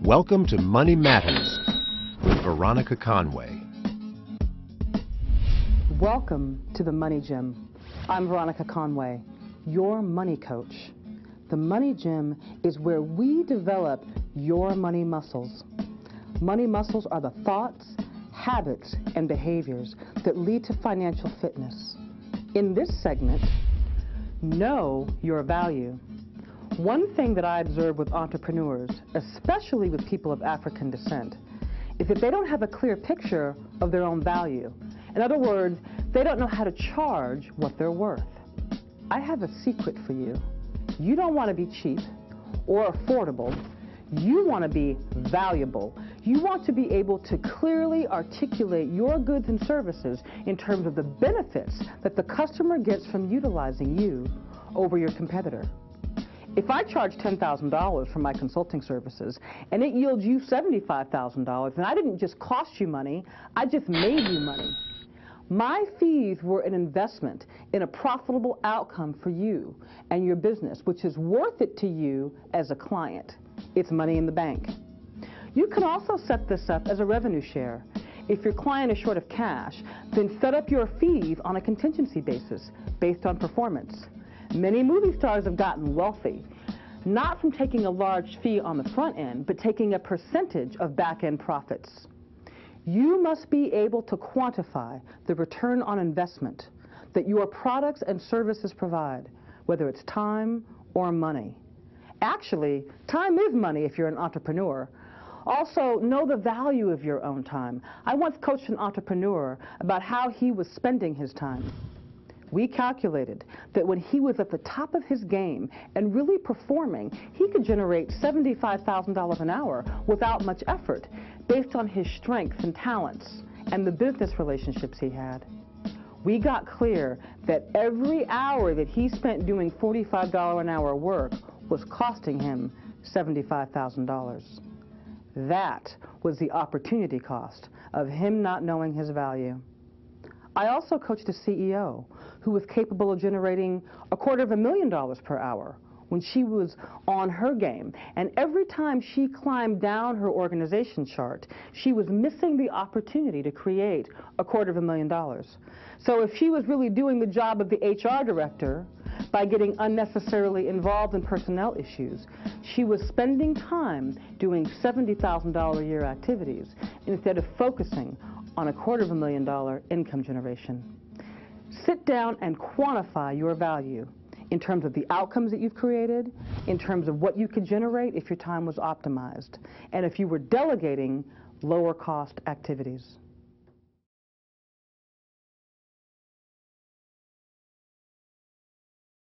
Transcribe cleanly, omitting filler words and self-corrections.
Welcome to Money Matters with Veronica Conway. Welcome to the Money Gym. I'm Veronica Conway, your money coach. The Money Gym is where we develop your money muscles. Money muscles are the thoughts, habits, and behaviors that lead to financial fitness. In this segment, know your value. One thing that I observe with entrepreneurs, especially with people of African descent, is that they don't have a clear picture of their own value. In other words, they don't know how to charge what they're worth. I have a secret for you. You don't want to be cheap or affordable. You want to be valuable. You want to be able to clearly articulate your goods and services in terms of the benefits that the customer gets from utilizing you over your competitor. If I charge $10,000 for my consulting services and it yields you $75,000, and I didn't just cost you money, I just made you money. My fees were an investment in a profitable outcome for you and your business, which is worth it to you as a client. It's money in the bank. You can also set this up as a revenue share. If your client is short of cash, then set up your fees on a contingency basis based on performance. Many movie stars have gotten wealthy, not from taking a large fee on the front end, but taking a percentage of back-end profits. You must be able to quantify the return on investment that your products and services provide, whether it's time or money. Actually, time is money if you're an entrepreneur. Also, know the value of your own time. I once coached an entrepreneur about how he was spending his time. We calculated that when he was at the top of his game and really performing, he could generate $75,000 an hour without much effort, based on his strengths and talents and the business relationships he had. We got clear that every hour that he spent doing $45 an hour work was costing him $75,000. That was the opportunity cost of him not knowing his value. I also coached a CEO who was capable of generating $250,000 per hour when she was on her game. And every time she climbed down her organization chart, she was missing the opportunity to create $250,000. So if she was really doing the job of the HR director by getting unnecessarily involved in personnel issues, she was spending time doing $70,000 a year activities instead of focusing on $250,000 income generation. Sit down and quantify your value in terms of the outcomes that you've created, in terms of what you could generate if your time was optimized, and if you were delegating lower cost activities.